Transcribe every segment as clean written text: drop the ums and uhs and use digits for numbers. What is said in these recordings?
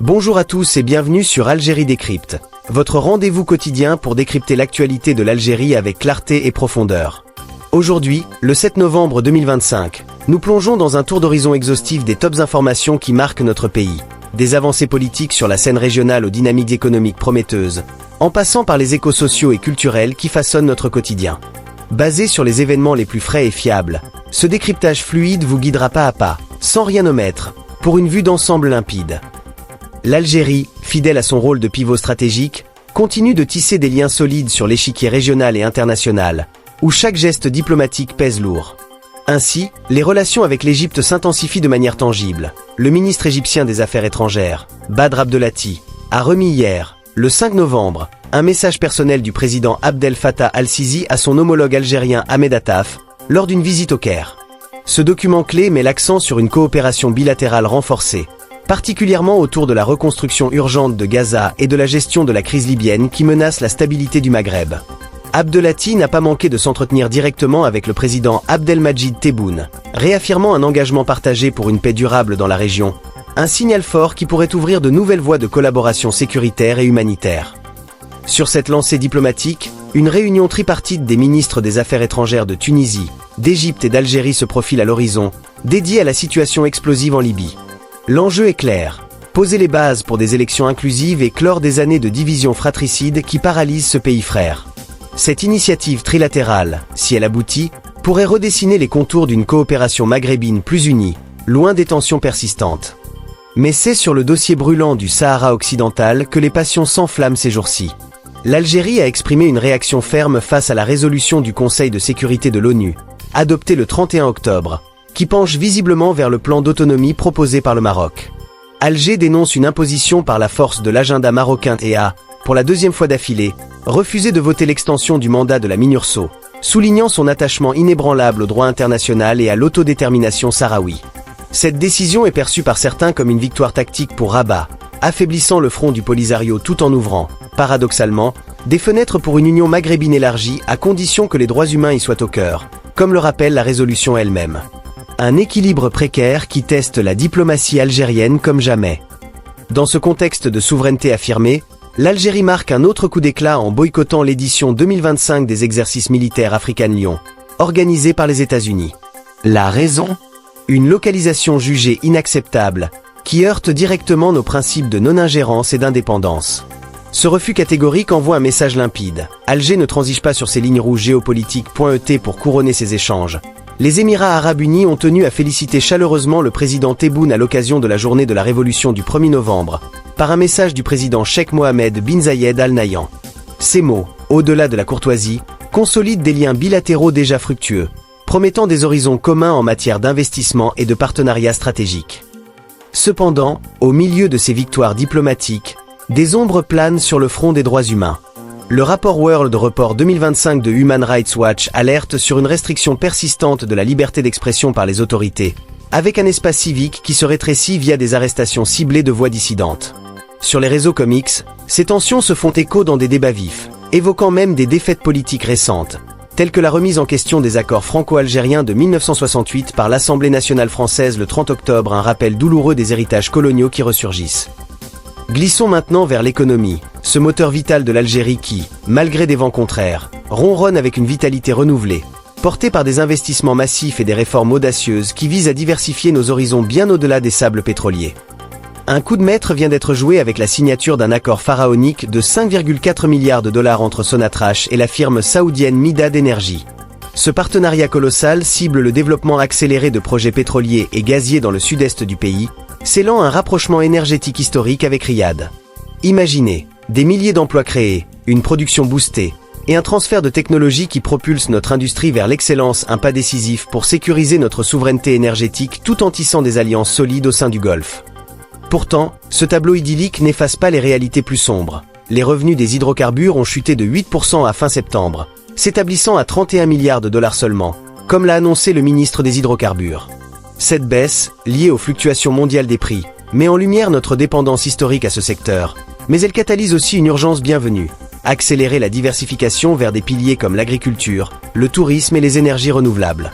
Bonjour à tous et bienvenue sur Algérie Décrypte, votre rendez-vous quotidien pour décrypter l'actualité de l'Algérie avec clarté et profondeur. Aujourd'hui, le 7 novembre 2025, nous plongeons dans un tour d'horizon exhaustif des tops informations qui marquent notre pays. Des avancées politiques sur la scène régionale aux dynamiques économiques prometteuses, en passant par les échos sociaux et culturels qui façonnent notre quotidien. Basé sur les événements les plus frais et fiables, ce décryptage fluide vous guidera pas à pas, sans rien omettre, pour une vue d'ensemble limpide. L'Algérie, fidèle à son rôle de pivot stratégique, continue de tisser des liens solides sur l'échiquier régional et international, où chaque geste diplomatique pèse lourd. Ainsi, les relations avec l'Égypte s'intensifient de manière tangible. Le ministre égyptien des Affaires étrangères, Badr Abdelhati, a remis hier, le 5 novembre, un message personnel du président Abdel Fattah al-Sisi à son homologue algérien Ahmed Attaf, lors d'une visite au Caire. Ce document clé met l'accent sur une coopération bilatérale renforcée, particulièrement autour de la reconstruction urgente de Gaza et de la gestion de la crise libyenne qui menace la stabilité du Maghreb. Abdelhati n'a pas manqué de s'entretenir directement avec le président Abdelmadjid Tebboune, réaffirmant un engagement partagé pour une paix durable dans la région, un signal fort qui pourrait ouvrir de nouvelles voies de collaboration sécuritaire et humanitaire. Sur cette lancée diplomatique, une réunion tripartite des ministres des Affaires étrangères de Tunisie, d'Égypte et d'Algérie se profile à l'horizon, dédiée à la situation explosive en Libye. L'enjeu est clair, poser les bases pour des élections inclusives et clore des années de division fratricide qui paralysent ce pays frère. Cette initiative trilatérale, si elle aboutit, pourrait redessiner les contours d'une coopération maghrébine plus unie, loin des tensions persistantes. Mais c'est sur le dossier brûlant du Sahara occidental que les passions s'enflamment ces jours-ci. L'Algérie a exprimé une réaction ferme face à la résolution du Conseil de sécurité de l'ONU, adoptée le 31 octobre, qui penche visiblement vers le plan d'autonomie proposé par le Maroc. Alger dénonce une imposition par la force de l'agenda marocain et a, pour la deuxième fois d'affilée, refusé de voter l'extension du mandat de la MINURSO, soulignant son attachement inébranlable au droit international et à l'autodétermination sahraoui. Cette décision est perçue par certains comme une victoire tactique pour Rabat, affaiblissant le front du Polisario tout en ouvrant, paradoxalement, des fenêtres pour une union maghrébine élargie à condition que les droits humains y soient au cœur, comme le rappelle la résolution elle-même. Un équilibre précaire qui teste la diplomatie algérienne comme jamais. Dans ce contexte de souveraineté affirmée, l'Algérie marque un autre coup d'éclat en boycottant l'édition 2025 des exercices militaires African Lion, organisés par les États-Unis. La raison ? Une localisation jugée inacceptable, qui heurte directement nos principes de non-ingérence et d'indépendance. Ce refus catégorique envoie un message limpide. Alger ne transige pas sur ses lignes rouges géopolitiques. .et pour couronner ces échanges. Les Émirats arabes unis ont tenu à féliciter chaleureusement le président Tebboune à l'occasion de la journée de la Révolution du 1er novembre, par un message du président Cheikh Mohammed bin Zayed Al Nahyan. Ces mots, au-delà de la courtoisie, consolident des liens bilatéraux déjà fructueux, promettant des horizons communs en matière d'investissement et de partenariat stratégique. Cependant, au milieu de ces victoires diplomatiques, des ombres planent sur le front des droits humains. Le rapport World Report 2025 de Human Rights Watch alerte sur une restriction persistante de la liberté d'expression par les autorités, avec un espace civique qui se rétrécit via des arrestations ciblées de voix dissidentes. Sur les réseaux comme X, ces tensions se font écho dans des débats vifs, évoquant même des défaites politiques récentes, telles que la remise en question des accords franco-algériens de 1968 par l'Assemblée nationale française le 30 octobre, un rappel douloureux des héritages coloniaux qui ressurgissent. Glissons maintenant vers l'économie, ce moteur vital de l'Algérie qui, malgré des vents contraires, ronronne avec une vitalité renouvelée, porté par des investissements massifs et des réformes audacieuses qui visent à diversifier nos horizons bien au-delà des sables pétroliers. Un coup de maître vient d'être joué avec la signature d'un accord pharaonique de 5,4 milliards de dollars entre Sonatrach et la firme saoudienne Midad Energy. Ce partenariat colossal cible le développement accéléré de projets pétroliers et gaziers dans le sud-est du pays, scellant un rapprochement énergétique historique avec Riyad. Imaginez, des milliers d'emplois créés, une production boostée, et un transfert de technologie qui propulse notre industrie vers l'excellence, un pas décisif pour sécuriser notre souveraineté énergétique tout en tissant des alliances solides au sein du Golfe. Pourtant, ce tableau idyllique n'efface pas les réalités plus sombres. Les revenus des hydrocarbures ont chuté de 8% à fin septembre, s'établissant à 31 milliards de dollars seulement, comme l'a annoncé le ministre des Hydrocarbures. Cette baisse, liée aux fluctuations mondiales des prix, met en lumière notre dépendance historique à ce secteur, mais elle catalyse aussi une urgence bienvenue, accélérer la diversification vers des piliers comme l'agriculture, le tourisme et les énergies renouvelables.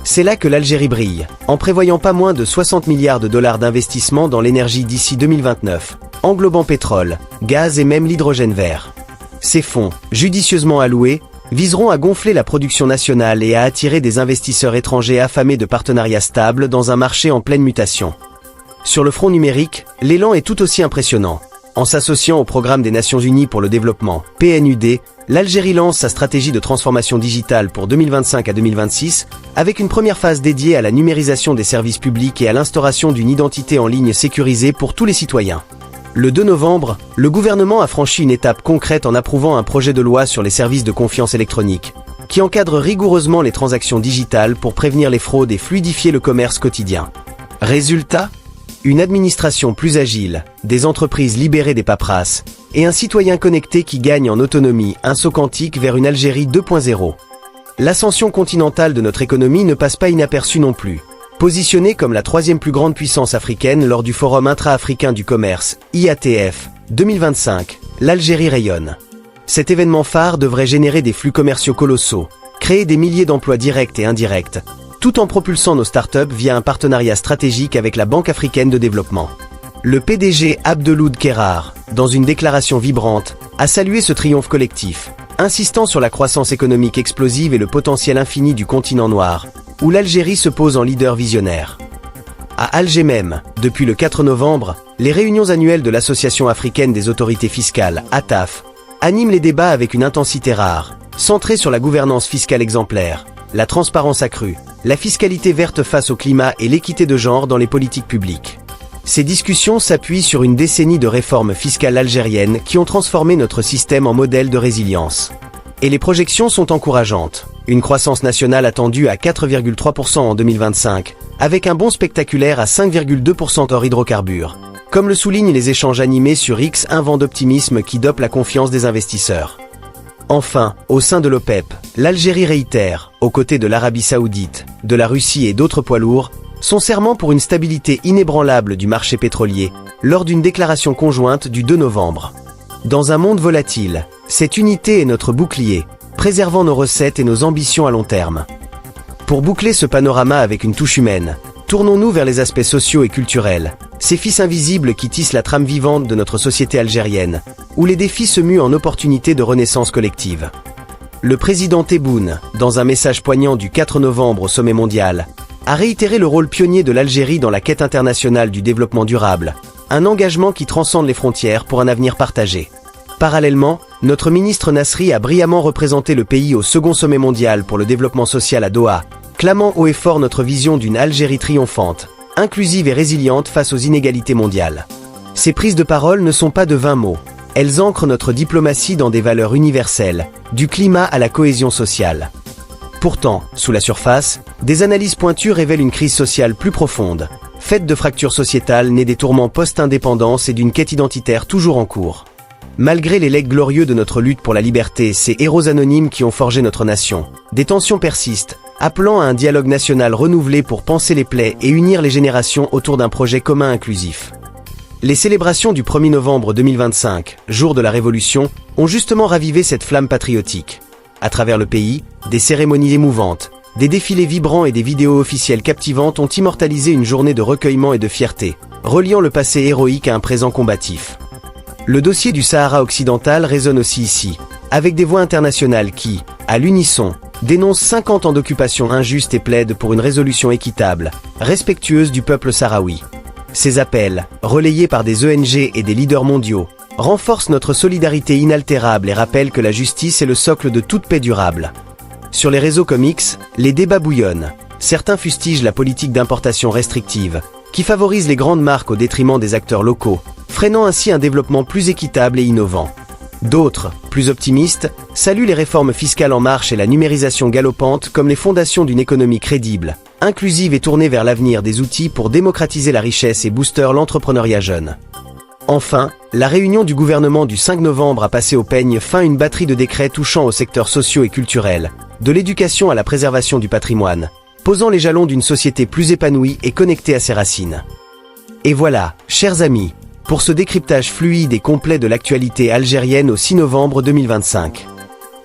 C'est là que l'Algérie brille, en prévoyant pas moins de 60 milliards de dollars d'investissement dans l'énergie d'ici 2029, englobant pétrole, gaz et même l'hydrogène vert. Ces fonds, judicieusement alloués, viseront à gonfler la production nationale et à attirer des investisseurs étrangers affamés de partenariats stables dans un marché en pleine mutation. Sur le front numérique, l'élan est tout aussi impressionnant. En s'associant au programme des Nations Unies pour le développement, PNUD, l'Algérie lance sa stratégie de transformation digitale pour 2025 à 2026, avec une première phase dédiée à la numérisation des services publics et à l'instauration d'une identité en ligne sécurisée pour tous les citoyens. Le 2 novembre, le gouvernement a franchi une étape concrète en approuvant un projet de loi sur les services de confiance électronique, qui encadre rigoureusement les transactions digitales pour prévenir les fraudes et fluidifier le commerce quotidien. Résultat ? Une administration plus agile, des entreprises libérées des paperasses, et un citoyen connecté qui gagne en autonomie, un saut quantique vers une Algérie 2.0. L'ascension continentale de notre économie ne passe pas inaperçue non plus. Positionnée comme la 3e plus grande puissance africaine lors du Forum intra-africain du commerce, IATF, 2025, l'Algérie rayonne. Cet événement phare devrait générer des flux commerciaux colossaux, créer des milliers d'emplois directs et indirects, tout en propulsant nos startups via un partenariat stratégique avec la Banque africaine de développement. Le PDG Abdeloud Kerar, dans une déclaration vibrante, a salué ce triomphe collectif, insistant sur la croissance économique explosive et le potentiel infini du continent noir, où l'Algérie se pose en leader visionnaire. À Alger même, depuis le 4 novembre, les réunions annuelles de l'Association africaine des autorités fiscales, ATAF, animent les débats avec une intensité rare, centrée sur la gouvernance fiscale exemplaire, la transparence accrue, la fiscalité verte face au climat et l'équité de genre dans les politiques publiques. Ces discussions s'appuient sur une décennie de réformes fiscales algériennes qui ont transformé notre système en modèle de résilience. Et les projections sont encourageantes. Une croissance nationale attendue à 4,3% en 2025, avec un bond spectaculaire à 5,2% hors hydrocarbures. Comme le soulignent les échanges animés sur X, un vent d'optimisme qui dope la confiance des investisseurs. Enfin, au sein de l'OPEP, l'Algérie réitère, aux côtés de l'Arabie Saoudite, de la Russie et d'autres poids lourds, son serment pour une stabilité inébranlable du marché pétrolier, lors d'une déclaration conjointe du 2 novembre. Dans un monde volatile, cette unité est notre bouclier, préservant nos recettes et nos ambitions à long terme. Pour boucler ce panorama avec une touche humaine, tournons-nous vers les aspects sociaux et culturels, ces fils invisibles qui tissent la trame vivante de notre société algérienne, où les défis se muent en opportunités de renaissance collective. Le président Tebboune, dans un message poignant du 4 novembre au sommet mondial, a réitéré le rôle pionnier de l'Algérie dans la quête internationale du développement durable, un engagement qui transcende les frontières pour un avenir partagé. Parallèlement, notre ministre Nasri a brillamment représenté le pays au second sommet mondial pour le développement social à Doha, clamant haut et fort notre vision d'une Algérie triomphante, inclusive et résiliente face aux inégalités mondiales. Ces prises de parole ne sont pas de vains mots. Elles ancrent notre diplomatie dans des valeurs universelles, du climat à la cohésion sociale. Pourtant, sous la surface, des analyses pointues révèlent une crise sociale plus profonde, faite de fractures sociétales nées des tourments post-indépendance et d'une quête identitaire toujours en cours. Malgré les legs glorieux de notre lutte pour la liberté, ces héros anonymes qui ont forgé notre nation, des tensions persistent, appelant à un dialogue national renouvelé pour panser les plaies et unir les générations autour d'un projet commun inclusif. Les célébrations du 1er novembre 2025, jour de la Révolution, ont justement ravivé cette flamme patriotique. À travers le pays, des cérémonies émouvantes, des défilés vibrants et des vidéos officielles captivantes ont immortalisé une journée de recueillement et de fierté, reliant le passé héroïque à un présent combatif. Le dossier du Sahara occidental résonne aussi ici, avec des voix internationales qui, à l'unisson, dénoncent 50 ans d'occupation injuste et plaident pour une résolution équitable, respectueuse du peuple sahraoui. Ces appels, relayés par des ONG et des leaders mondiaux, renforcent notre solidarité inaltérable et rappellent que la justice est le socle de toute paix durable. Sur les réseaux comme X, les débats bouillonnent. Certains fustigent la politique d'importation restrictive, qui favorise les grandes marques au détriment des acteurs locaux, freinant ainsi un développement plus équitable et innovant. D'autres, plus optimistes, saluent les réformes fiscales en marche et la numérisation galopante comme les fondations d'une économie crédible, inclusive et tournée vers l'avenir des outils pour démocratiser la richesse et booster l'entrepreneuriat jeune. Enfin, la réunion du gouvernement du 5 novembre a passé au peigne fin une batterie de décrets touchant aux secteurs sociaux et culturels, de l'éducation à la préservation du patrimoine, posant les jalons d'une société plus épanouie et connectée à ses racines. Et voilà, chers amis, pour ce décryptage fluide et complet de l'actualité algérienne au 6 novembre 2025.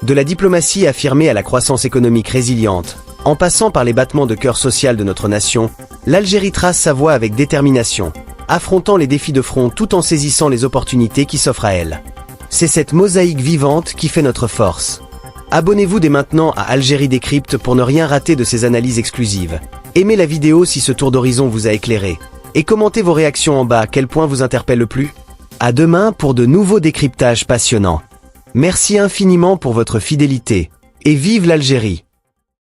De la diplomatie affirmée à la croissance économique résiliente, en passant par les battements de cœur social de notre nation, l'Algérie trace sa voie avec détermination, affrontant les défis de front tout en saisissant les opportunités qui s'offrent à elle. C'est cette mosaïque vivante qui fait notre force. Abonnez-vous dès maintenant à Algérie Décrypte pour ne rien rater de ces analyses exclusives. Aimez la vidéo si ce tour d'horizon vous a éclairé. Et commentez vos réactions en bas, quel point vous interpelle le plus? À demain pour de nouveaux décryptages passionnants. Merci infiniment pour votre fidélité. Et vive l'Algérie!